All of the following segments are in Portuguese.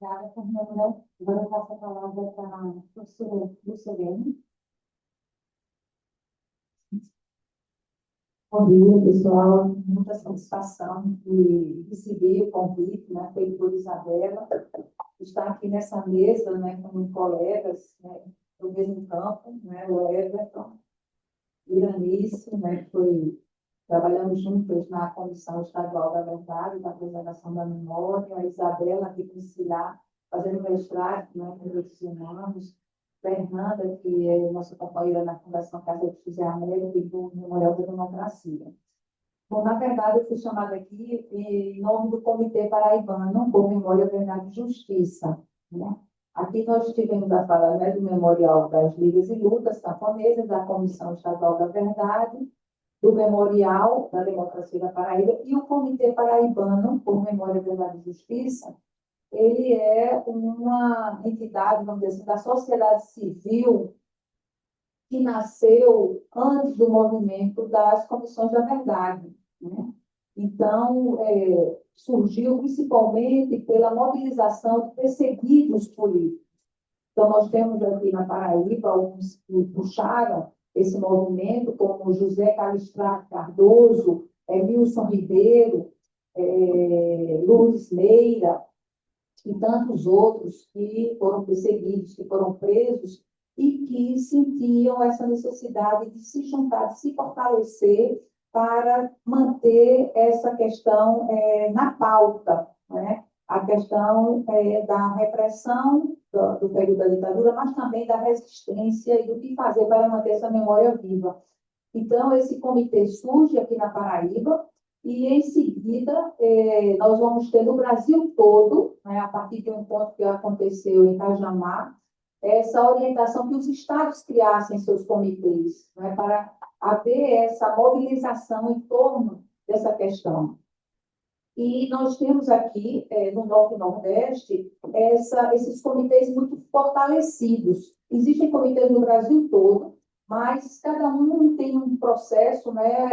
Obrigada, Fernanda. Agora eu passo a palavra para a professora Lucilene. Bom dia, pessoal. Muita satisfação de receber o convite, né, feito por Isabela, estar aqui nessa mesa, né, com colegas, né, do mesmo campo, né, o Everton, Iranice, né, que foi, trabalhamos juntos na Comissão Estadual da Verdade, da Preservação da Memória, a Isabela, aqui domiciliar, fazendo mestrado, né, com direitos humanos, Fernanda, que é nossa companheira na Fundação Casa de José Américo e do Memorial da Democracia. Bom, na verdade, eu fui chamada aqui em nome do Comitê Paraibano por Memória, Verdade e Justiça, né? Aqui nós tivemos a fala, né, do Memorial das Ligas e Lutas Camponesas, da Comissão Estadual da Verdade, do Memorial da Democracia da Paraíba e o Comitê Paraibano por Memória, Verdade e Justiça. Ele é uma entidade, vamos dizer assim, da sociedade civil que nasceu antes do movimento das comissões da verdade, né? Então, surgiu principalmente pela mobilização de perseguidos políticos. Então, nós temos aqui na Paraíba alguns que puxaram esse movimento, como José Calistrato Cardoso, Milson Ribeiro, Lourdes Meira, e tantos outros que foram perseguidos, que foram presos e que sentiam essa necessidade de se juntar, de se fortalecer para manter essa questão na pauta, né? A questão da repressão do período da ditadura, mas também da resistência e do que fazer para manter essa memória viva. Então, esse comitê surge aqui na Paraíba, e, em seguida, nós vamos ter no Brasil todo, né, a partir de um ponto que aconteceu em Cajamar, essa orientação que os estados criassem seus comitês, né, para haver essa mobilização em torno dessa questão. E nós temos aqui, no Norte e Nordeste, esses comitês muito fortalecidos. Existem comitês no Brasil todo, mas cada um tem um processo, né,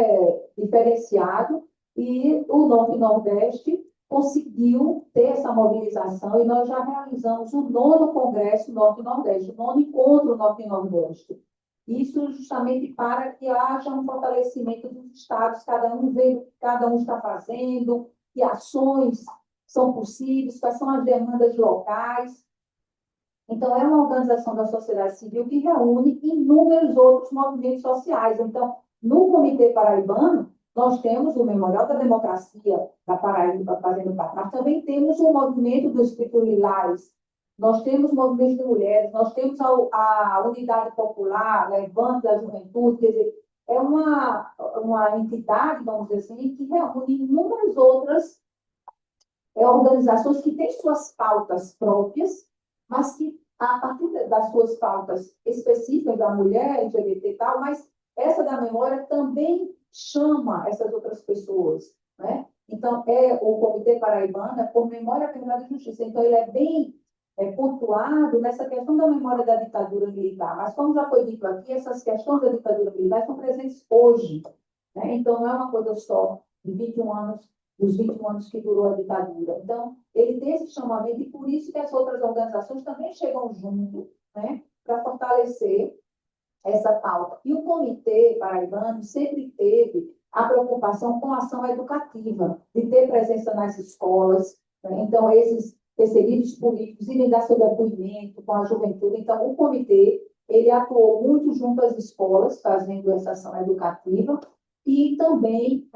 diferenciado, e o Norte e Nordeste conseguiu ter essa mobilização, e nós já realizamos o 9º Congresso Norte e Nordeste, o 9º Encontro Norte e Nordeste. Isso justamente para que haja um fortalecimento dos estados, cada um vendo o que cada um está fazendo, que ações são possíveis, quais são as demandas locais. Então, é uma organização da sociedade civil que reúne inúmeros outros movimentos sociais. Então, no Comitê Paraibano, nós temos o Memorial da Democracia da Paraíba fazendo parte, mas também temos o movimento dos Espírito Lilás, nós temos movimentos de mulheres, nós temos a Unidade Popular, Levante da Juventude, quer dizer, é uma entidade, vamos dizer assim, que reúne inúmeras outras organizações que têm suas pautas próprias, mas que, a partir das suas pautas específicas da mulher, LGBT e tal, mas essa da memória também chama essas outras pessoas, né? Então, o Comitê Paraibano por Memória, Verdade e Justiça. Então, ele é bem pontuado nessa questão da memória da ditadura militar. Mas, como já foi dito aqui, essas questões da ditadura militar estão presentes hoje, né? Então, não é uma coisa só de 21 anos, dos 21 anos que durou a ditadura. Então, ele tem esse chamamento, e por isso que as outras organizações também chegam junto, né, para fortalecer essa pauta. E o Comitê Paraibano sempre teve a preocupação com a ação educativa, de ter presença nas escolas, né? Então, esses perseguidos políticos irem dar seu depoimento com a juventude. Então, o comitê, ele atuou muito junto às escolas, fazendo essa ação educativa, e também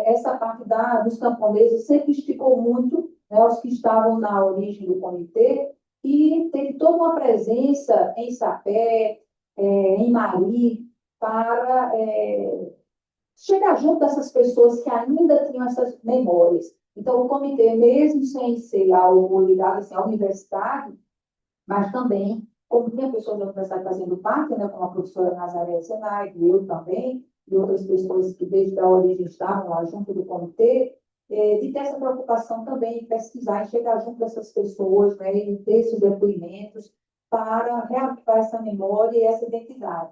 essa parte dos camponeses sempre esticou muito, né, os que estavam na origem do comitê, e teve toda uma presença em Sapé, em Mari, para chegar junto dessas pessoas que ainda tinham essas memórias. Então, o comitê, mesmo sem ser algo ligado assim, à universidade, mas também, como tem pessoas da universidade fazendo parte, né, como a professora Nazaré Senai, eu também, e outras pessoas que desde a origem estavam lá junto do comitê, de ter essa preocupação também em pesquisar, em chegar junto dessas pessoas, né, e ter esses depoimentos para reavivar essa memória e essa identidade.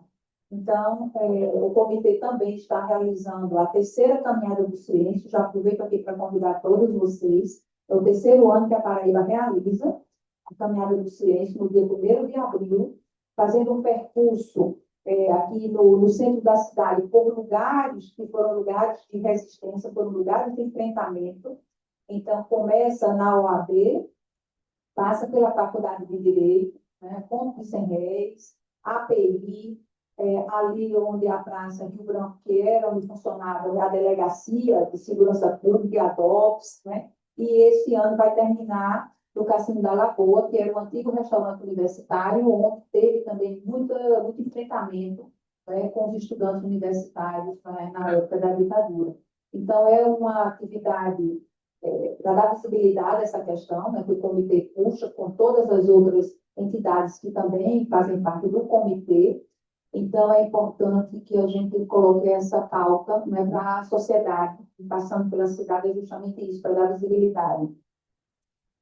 Então, o comitê também está realizando a 3ª Caminhada do Silêncio, já aproveito aqui para convidar todos vocês, é o 3º ano que a Paraíba realiza, a Caminhada do Silêncio, no dia 1º de abril, fazendo um percurso aqui no centro da cidade, por lugares que foram lugares de resistência, foram lugares de enfrentamento. Então, começa na OAB, passa pela Faculdade de Direito, né, Ponte Sem Réis, API, ali onde a Praça Rio Branco, que era onde funcionava a Delegacia de Segurança Pública e a DOPS, né, e esse ano vai terminar no Cassino da Lagoa, que era um antigo restaurante universitário, onde teve também muito enfrentamento, né, com os estudantes universitários, né, na época da ditadura. Então, é uma atividade para dar visibilidade a essa questão, né, que o comitê puxa com todas as outras entidades que também fazem parte do comitê. Então, é importante que a gente coloque essa pauta, né, para a sociedade, passando pela cidade, é justamente isso, para dar visibilidade.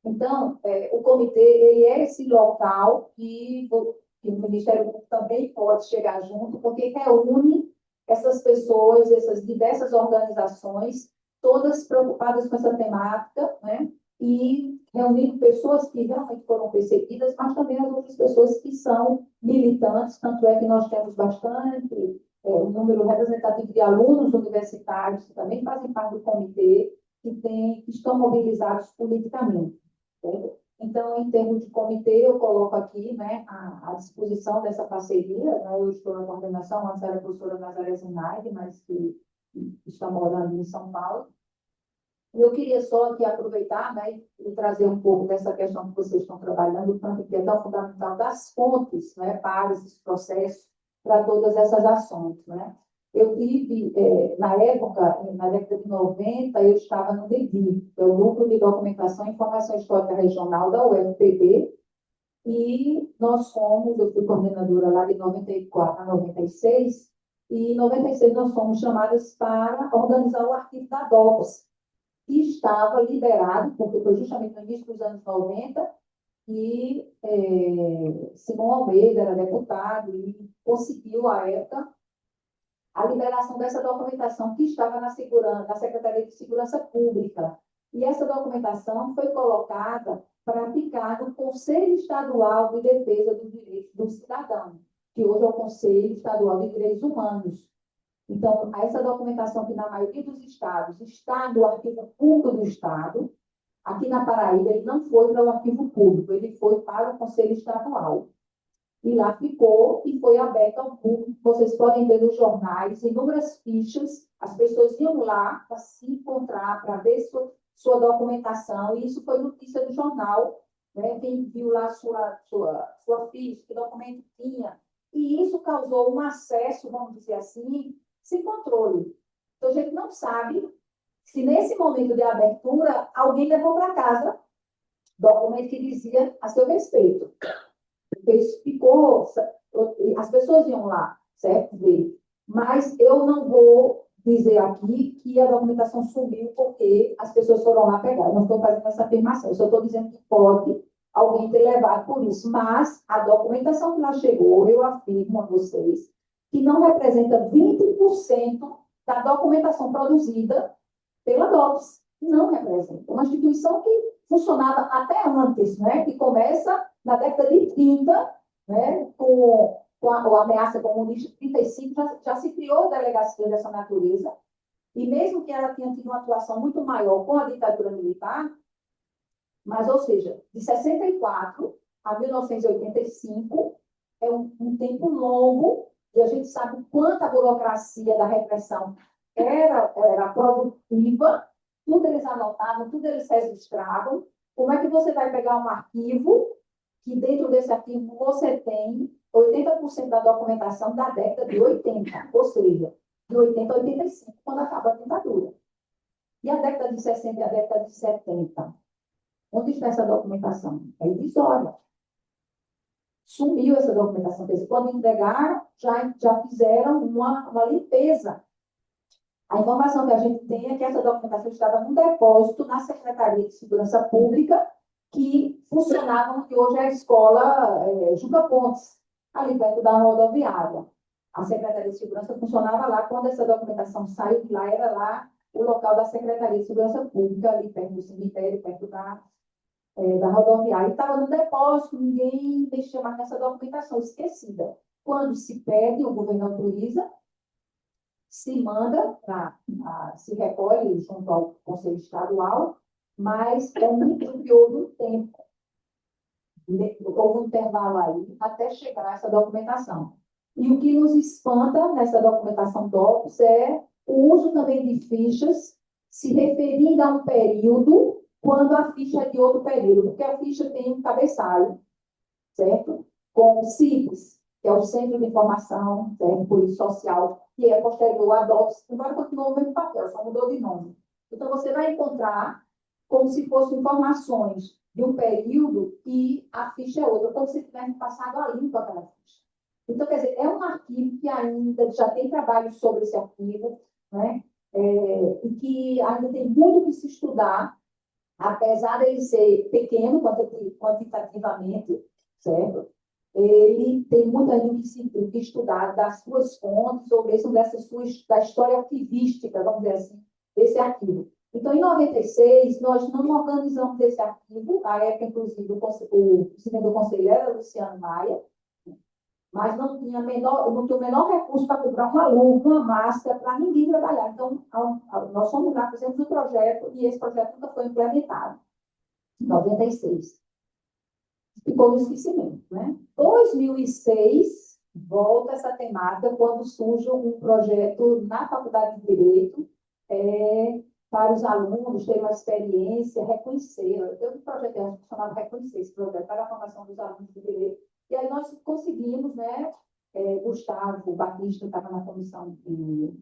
Então, o comitê, ele é esse local que o Ministério Público também pode chegar junto, porque reúne essas pessoas, essas diversas organizações, todas preocupadas com essa temática, né? E reunindo pessoas que realmente foram perseguidas, mas também as outras pessoas que são militantes, tanto é que nós temos bastante um número representativo de alunos universitários que também fazem parte do comitê, que estão mobilizados politicamente. Certo? Então, em termos de comitê, eu coloco aqui, né, à disposição dessa parceria. Né? Eu estou na coordenação, antes era a professora Nazaré Zenaide, mas que está morando em São Paulo. Eu queria só aqui aproveitar, né, e trazer um pouco dessa questão que vocês estão trabalhando, tanto que é tão fundamental das fontes, né, para esses processos, para todas essas ações, né. Eu tive, na época, na década de 90, eu estava no DEDI, que é o Núcleo de Documentação e Informação Histórica Regional da UFPB, e eu fui coordenadora lá de 94 a 96, e em 96 nós fomos chamadas para organizar o arquivo da DOPS, que estava liberado, porque foi justamente no início dos anos 90, e Simão Almeida era deputado e conseguiu, à época, a liberação dessa documentação que estava na Secretaria de Segurança Pública. E essa documentação foi colocada para ficar no Conselho Estadual de Defesa dos Direitos do Cidadão, que hoje é o Conselho Estadual de Direitos Humanos. Então, essa documentação que na maioria dos estados está no arquivo público do estado, aqui na Paraíba ele não foi para o arquivo público, ele foi para o Conselho Estadual. E lá ficou e foi aberto ao público. Vocês podem ver nos jornais, inúmeras fichas, as pessoas iam lá para se encontrar, para ver sua documentação, e isso foi notícia do jornal, né? Quem viu lá sua ficha, que documento tinha. E isso causou um acesso, vamos dizer assim, sem controle. Então, a gente não sabe se nesse momento de abertura alguém levou para casa documento que dizia a seu respeito. Isso ficou, as pessoas iam lá, certo? Ver. Mas eu não vou dizer aqui que a documentação sumiu porque as pessoas foram lá pegar. Eu não estou fazendo essa afirmação, eu só estou dizendo que pode alguém ter levado por isso. Mas a documentação que lá chegou, eu afirmo a vocês, que não representa 20% da documentação produzida pela DOPS. Não representa. Uma instituição que funcionava até antes, né? Que começa na década de 30, né? Com a ameaça comunista, 35, já se criou delegacia dessa natureza. E mesmo que ela tenha tido uma atuação muito maior com a ditadura militar, mas, ou seja, de 64 a 1985, é um tempo longo, e a gente sabe o quanto a burocracia da repressão era produtiva, tudo eles anotavam, tudo eles registravam. Como é que você vai pegar um arquivo, que dentro desse arquivo você tem 80% da documentação da década de 80, ou seja, de 80 a 85, quando acaba a ditadura. E a década de 60 e a década de 70? Onde está essa documentação? É irrisória. Sumiu essa documentação. Quando entregaram, já fizeram uma limpeza. A informação que a gente tem é que essa documentação estava num depósito na Secretaria de Segurança Pública, que funcionava, que hoje é a escola Juca Pontes, ali perto da rodoviária. A Secretaria de Segurança funcionava lá. Quando essa documentação saiu de lá, era lá o local da Secretaria de Segurança Pública, ali perto do cemitério, perto da rodoviária, e estava no depósito, ninguém mexia mais nessa documentação, esquecida. Quando se pede, o governo autoriza, se manda, se recolhe junto ao Conselho Estadual, mas é muito que houve um tempo, houve um intervalo aí, até chegar essa documentação. E o que nos espanta nessa documentação DOPS é o uso também de fichas se referindo a um período quando a ficha é de outro período, porque a ficha tem um cabeçalho, certo? Com o CIPES, que é o Centro de Informação, certo? Polícia Social, que é posterior à DOPS, embora continue o mesmo papel, só mudou de nome. Então, você vai encontrar como se fossem informações de um período e a ficha é outra, como se tivesse passado a limpo aquela ficha. Então, quer dizer, é um arquivo que ainda já tem trabalho sobre esse arquivo, né? E que ainda tem muito que se estudar, apesar dele ser pequeno quantitativamente, certo? Ele tem muito ainda que estudar das suas fontes, ou mesmo da história arquivística, vamos dizer assim, desse arquivo. Então, em 96, nós não organizamos esse arquivo, à época, inclusive, o presidente do conselho era Luciano Maia, mas não tinha o menor recurso para comprar uma luva, uma máscara, para ninguém trabalhar. Então, nós fomos lá, fizemos o projeto, e esse projeto nunca foi implementado, em 96. Ficou no esquecimento, né? 2006, volta essa temática quando surge um projeto na Faculdade de Direito, para os alunos terem uma experiência, reconhecer. Eu tenho um projeto chamado Reconhecer, esse projeto para a formação dos alunos de Direito. E aí nós conseguimos, né? Gustavo Batista estava na comissão de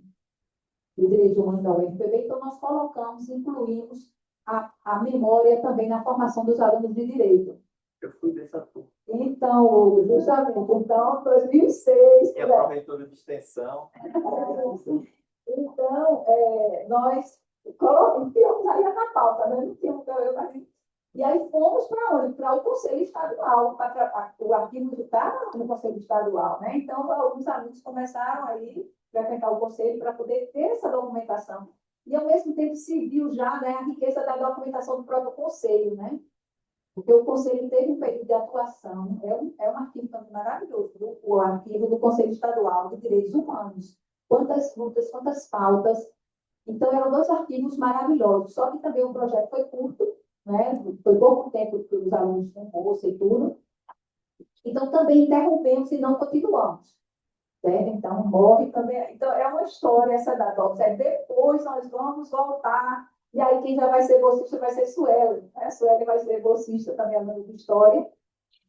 Direitos Humanos da UFPB, então nós colocamos, incluímos a memória também na formação dos alunos de Direito. Eu fui dessa turma. Então, justamente, então, 2006... E a pró-reitora de extensão. Então, nós colocamos aí na pauta, né? Não tínhamos, e aí fomos para onde? Para o Conselho Estadual, o arquivo está no Conselho Estadual, né? Então, alguns alunos começaram aí a frequentar o Conselho para poder ter essa documentação. E, ao mesmo tempo, se viu já, né, a riqueza da documentação do próprio Conselho, né? Porque o Conselho teve um período de atuação, é um arquivo também maravilhoso, o arquivo do Conselho Estadual de Direitos Humanos. Quantas lutas, quantas pautas. Então, eram dois arquivos maravilhosos, só que também o projeto foi curto, né? Foi pouco tempo que os alunos têm bolsa e tudo. Então, também interrompemos e não continuamos. Certo? Então, morre também. Então, é uma história essa da DOPS. Depois nós vamos voltar. E aí, quem já vai ser bolsista vai ser Sueli. Né? Sueli vai ser bolsista também, aluno de História.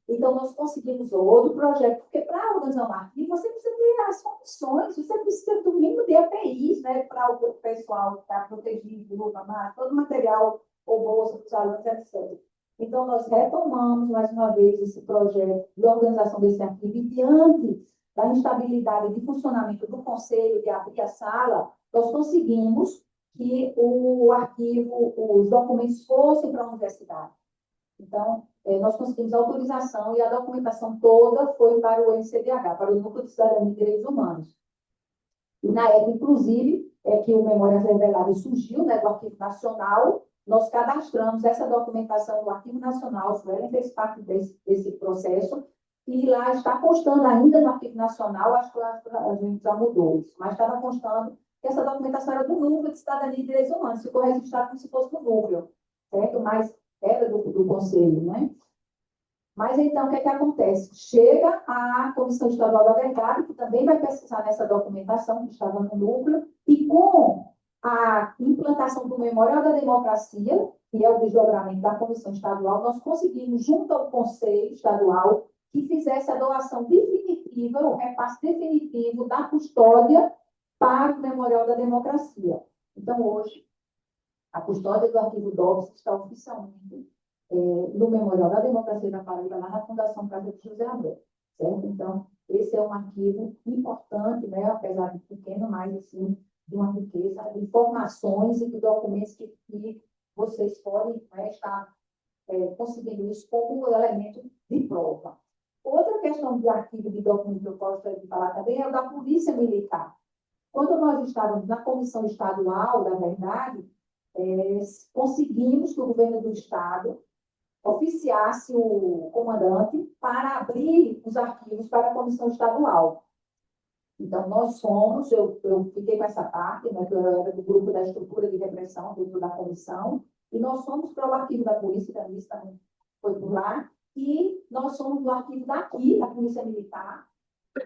Então, nós conseguimos outro projeto, porque para organizar um arquivo, você precisa ter as condições, você precisa do mínimo de EPIs, né, para o pessoal estar protegido, todo o material ou bolsa para os alunos, etc. Então, nós retomamos, mais uma vez, esse projeto de organização desse arquivo, e diante da instabilidade de funcionamento do conselho, de abrir a sala, nós conseguimos que o arquivo, os documentos fossem para a universidade. Então, nós conseguimos autorização e a documentação toda foi para o NCDH, para o Núcleo de Cidadania e Direitos Humanos. E na época, inclusive, que o Memórias Reveladas surgiu, né, do Arquivo Nacional, nós cadastramos essa documentação do Arquivo Nacional, o Suelen fez parte desse processo, e lá está constando ainda no Arquivo Nacional, acho que a gente já mudou isso, mas estava constando que essa documentação era do Núcleo de Cidadania e Direitos Humanos, ficou registrado como se fosse do núcleo, certo? Mas era do conselho, né? Mas então, o que é que acontece? Chega a Comissão Estadual da Verdade, que também vai pesquisar nessa documentação que estava no núcleo, e com a implantação do Memorial da Democracia, que é o desdobramento da Comissão Estadual, nós conseguimos, junto ao Conselho Estadual, que fizesse a doação definitiva, o repasse definitivo da custódia para o Memorial da Democracia. Então, hoje, a custódia do arquivo DOPS está oficialmente no Memorial da Democracia da Paraíba, lá na Fundação Casa de José Abreu, certo? Então, esse é um arquivo importante, né, apesar de pequeno, mas, assim, de uma riqueza de informações e de documentos que vocês podem, né, estar conseguindo isso como elemento de prova. Outra questão de arquivo de documento que eu gostaria de falar também é o da Polícia Militar. Quando nós estávamos na Comissão Estadual da Verdade, conseguimos que o governo do Estado oficiasse o comandante para abrir os arquivos para a comissão estadual. Então, nós fomos, eu fiquei com essa parte, né, que eu era do grupo da estrutura de repressão, dentro da comissão, e nós fomos para o arquivo da Polícia, que a Miss também foi por lá, e nós fomos do arquivo daqui, da Polícia Militar,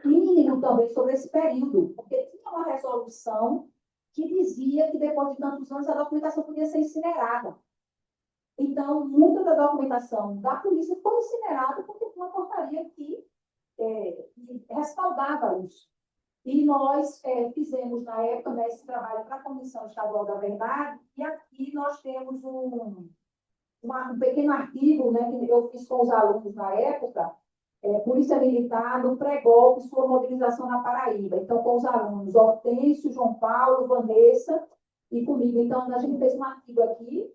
mínimo também sobre esse período, porque tinha uma resolução que dizia que depois de tantos anos a documentação podia ser incinerada. Então, muita da documentação da polícia foi incinerada porque tinha uma portaria que respaldava isso. E nós fizemos, na época, né, esse trabalho para a Comissão Estadual da Verdade, e aqui nós temos um pequeno artigo, né, que eu fiz com os alunos na época, Polícia Militar no pré-golpe, sua mobilização na Paraíba. Então, com os alunos Hortêncio, João Paulo, Vanessa e comigo. Então, a gente fez um artigo aqui,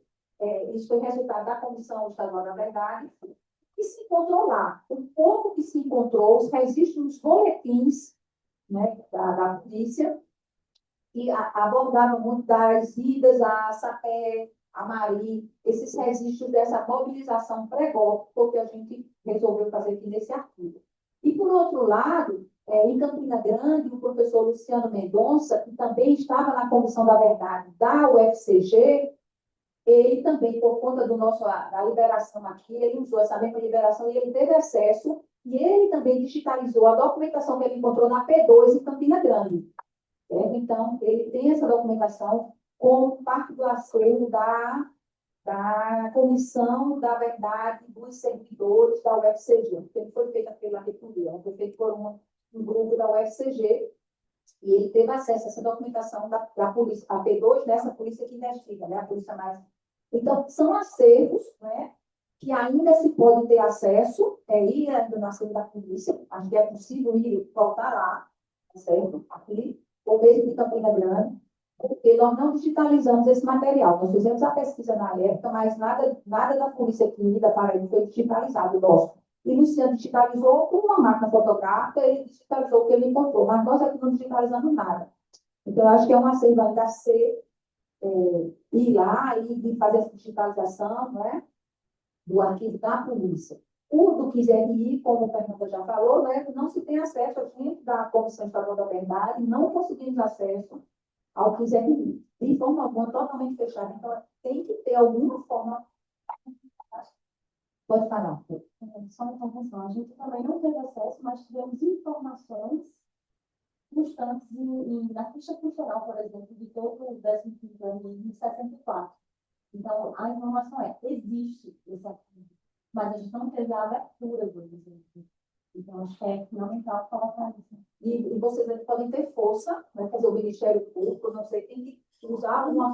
isso foi resultado da Comissão Estadual da Verdade, e se encontrou lá. O pouco que se encontrou, os registros nos boletins, né, da polícia, que abordavam muito das idas a Sapé, a Mari, esses registros dessa mobilização pré-golpe, porque a gente resolveu fazer aqui nesse artigo. E, por outro lado, em Campina Grande, o professor Luciano Mendonça, que também estava na Comissão da Verdade da UFCG, ele também, por conta da liberação aqui, ele usou essa mesma liberação e ele teve acesso, e ele também digitalizou a documentação que ele encontrou na P2 em Campina Grande. Então, ele tem essa documentação com parte do acervo da Comissão da Verdade dos Servidores da UFCG, porque ele foi feito pela reitoria, foi feito por um grupo da UFCG, e ele teve acesso a essa documentação da polícia, a P2, nessa polícia que investiga, né, a polícia mais... Então, são acervos, né, que ainda se pode ter acesso, ir no acervo da polícia, acho que é possível ir voltar lá, certo? Aqui, ou mesmo de Campina Grande, porque nós não digitalizamos esse material. Nós fizemos a pesquisa na época, mas nada da polícia aqui da Paraíba foi digitalizado, nosso. E o Luciano digitalizou com uma máquina fotográfica, ele digitalizou o que ele encontrou, mas nós aqui não digitalizamos nada. Então, eu acho que é um acervo ainda a ser ir lá e fazer essa digitalização, né, do arquivo da polícia. O do QZRI, como o Fernanda já falou, né, não se tem acesso a gente da Comissão Estadual da Verdade, não conseguimos acesso ao QZRI, de forma alguma, totalmente fechada. Então, tem que ter alguma forma... Pode falar. Só uma informação, a gente também não teve acesso, mas tivemos informações constantes na ficha funcional, por exemplo, de todo o 15º ano de 64. Então, a informação existe esse arquivo, mas a gente não teve a abertura do exemplo. Então, acho que é fundamental colocar isso. E vocês podem ter força, né, fazer o Ministério Público, não sei, tem que usar uma...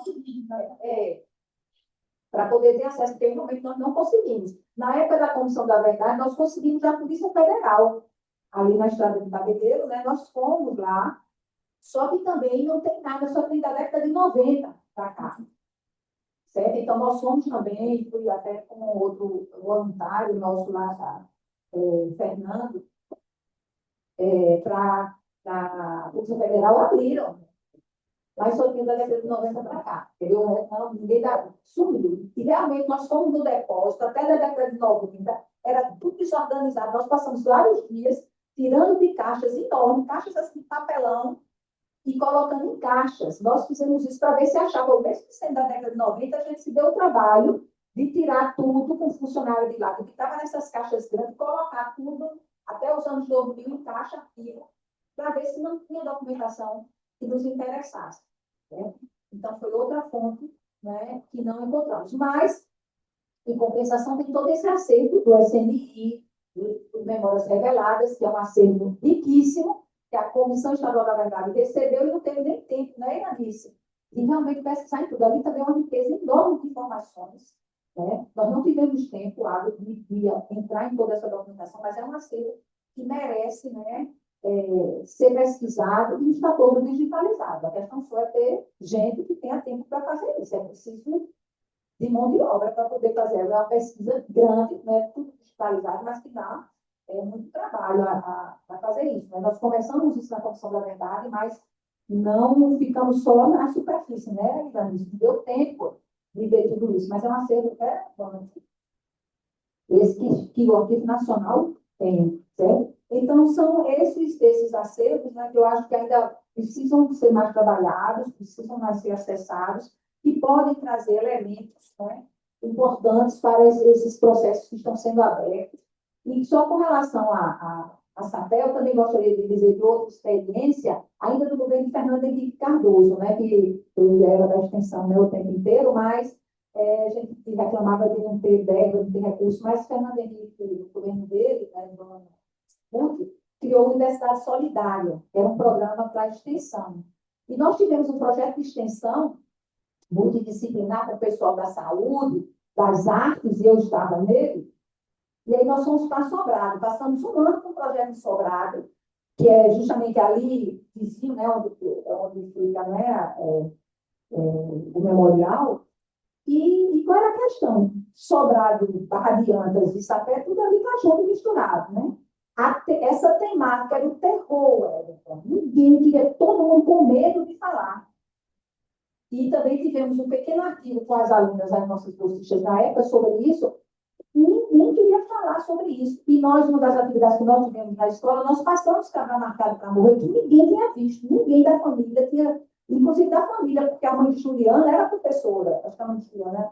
para poder ter acesso, porque realmente nós não conseguimos. Na época da Comissão da Verdade, nós conseguimos a Polícia Federal, ali na estrada do Tabedeiro, né? Nós fomos lá, só que também não tem nada, só tem da década de 90 para cá. Certo? Então, nós fomos também, fui até com outro voluntário nosso lá, Fernando, para a Polícia Federal, abriram. Mas só tinha da década de 90 para cá. Entendeu? Não, ninguém sumiu. E realmente nós fomos no depósito, até da década de 90, era tudo desorganizado. Nós passamos vários dias tirando de caixas enormes, caixas assim de papelão, e colocando em caixas. Nós fizemos isso para ver se achava, mesmo que sendo da década de 90, a gente se deu o trabalho de tirar tudo com o funcionário de lá, que estava nessas caixas grandes, colocar tudo até os anos 2000 em caixa arquivo, para ver se não tinha documentação que nos interessasse. Né? Então, foi outra fonte, né, que não encontramos. Mas, em compensação, tem todo esse acervo do SNI, do Memórias Reveladas, que é um acervo riquíssimo, que a Comissão Estadual da Verdade recebeu e não teve nem tempo, né, Anaíse? E realmente pesquisar em tudo. Ali também é uma riqueza enorme de informações. Né? Nós não tivemos tempo hábil de entrar em toda essa documentação, mas é um acervo que merece, né, ser pesquisado e está todo digitalizado. A questão só é ter gente que tenha tempo para fazer isso. É preciso de mão de obra para poder fazer. É uma pesquisa grande, né, tudo digitalizado, mas que dá muito trabalho a fazer isso. Né? Nós começamos isso na Comissão da Verdade, mas não ficamos só na superfície, né, Dani? Deu tempo de ver tudo isso, mas é um acervo relevante. esse que o Arquivo Nacional tem, certo? Então, são esses acervos, né, que eu acho que ainda precisam ser mais trabalhados, precisam mais ser acessados, que podem trazer elementos, né, importantes para esses processos que estão sendo abertos. E só com relação a Sapé, eu também gostaria de dizer de outra experiência, ainda do governo de Fernando Henrique Cardoso, né, que eu era da extensão, né, o tempo inteiro, mas a gente reclamava de não ter verba, de não ter recursos, mas Fernando Henrique, o governo dele, né, criou a Universidade Solidária, que era um programa para extensão. E nós tivemos um projeto de extensão multidisciplinar com o pessoal da saúde, das artes, e eu estava nele, e aí nós fomos para Sobrado, passamos um ano com o projeto de Sobrado, que é justamente ali, vizinho, né, onde fica, né, o memorial. E qual era a questão? Sobrado, Barra de Antas e Sapé, tudo ali está junto e misturado, né? Essa temática era o terror, Everton. Ninguém queria, todo mundo com medo de falar. E também tivemos um pequeno artigo com as alunas, as nossas bolsistas na época, sobre isso. Ninguém queria falar sobre isso. E nós, uma das atividades que nós tivemos na escola, nós passamos cabra marcado para morrer, que ninguém tinha visto, ninguém da família tinha, inclusive da família, porque a mãe de Juliana era professora, acho que a mãe de Juliana.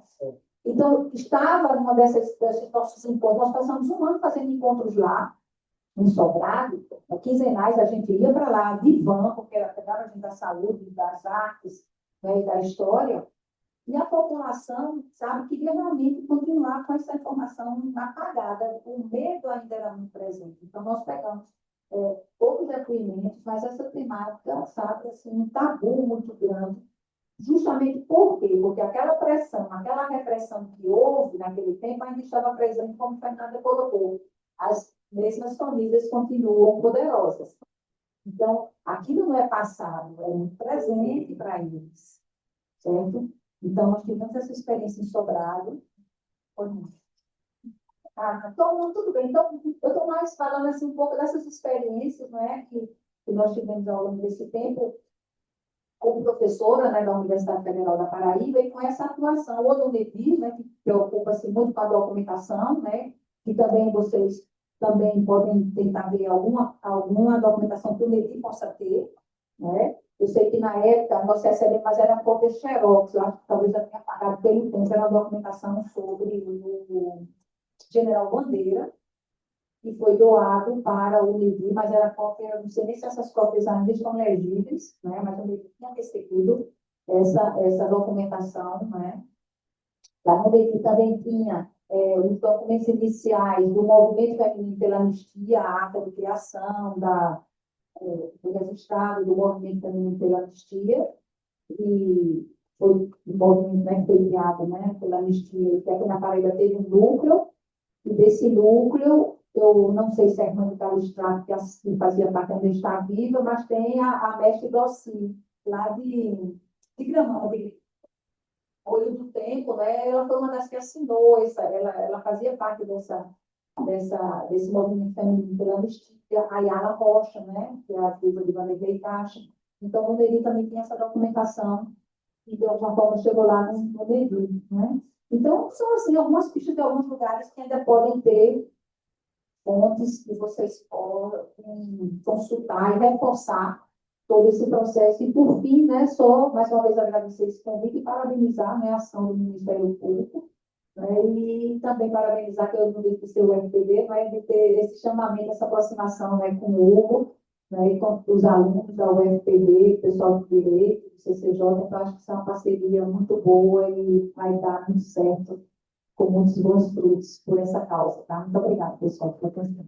Então, estava numa desses nossos encontros, nós passamos um ano fazendo encontros lá, em Sobrado, quinzenais, a gente ia para lá de van, porque era a gente da saúde, das artes, né, e da história. E a população, sabe, queria realmente continuar com essa informação apagada. O medo ainda era muito presente. Então, nós pegamos poucos depoimentos, mas essa temática, sabe, assim, um tabu muito grande. Justamente por quê? Porque aquela pressão, aquela repressão que houve naquele tempo ainda estava presente, como Fernanda colocou. As mesmas famílias continuam poderosas. Então, aquilo não é passado, é muito presente para eles. Certo? Então, nós tivemos essa experiência em Sobrado. Então, tudo bem. Então, eu estou mais falando assim, um pouco dessas experiências, né, que nós tivemos ao longo desse tempo, como professora, né, da Universidade Federal da Paraíba, e com essa atuação, o Odonedis, né, que preocupa-se muito com a documentação, né, que também vocês também podem tentar ver alguma documentação que o NEDI possa ter, né? Eu sei que na época nós recebemos, mas era cópia xerox, eu acho que talvez já tenha pagado pelo tempo, era uma documentação sobre o General Bandeira, que foi doado para o NEDI, mas era cópia, não sei nem se essas cópias ainda estão legíveis, né? Mas o NEDI tinha recebido essa documentação, né? Lá no NEDI também tinha os documentos iniciais do Movimento Feminino pela Anistia, a ata de criação, do registrado do Movimento Feminino pela Anistia, e foi um movimento, né, que foi criado, né, pela Anistia, que aqui na Paraíba teve um núcleo, e desse núcleo, eu não sei se a irmã de Calistrato, que fazia parte, ainda está viva, mas tem a mestre Doci, lá de Gramado, de Olho do Tempo, né? Ela foi uma das que assinou, ela fazia parte desse movimento feminino pela anistia, a Yara Rocha, né? Que é a filha de Vanderlei Caixa. Então, o Neri também tem essa documentação, e de alguma forma chegou lá no Neri, né? Então, são assim, algumas pistas de alguns lugares que ainda podem ter fontes que vocês podem consultar e reforçar todo esse processo. E, por fim, né, só mais uma vez agradecer esse convite e parabenizar, né, a ação do Ministério Público, né, e também parabenizar, que eu não disse ser o FPB, mas de ter esse chamamento, essa aproximação, né, com o Hugo, né, e com os alunos da UFPB, o pessoal do Direito, do CCJ. Então, acho que isso é uma parceria muito boa e vai dar muito certo, com muitos bons frutos por essa causa. Tá? Muito obrigada, pessoal, pela atenção.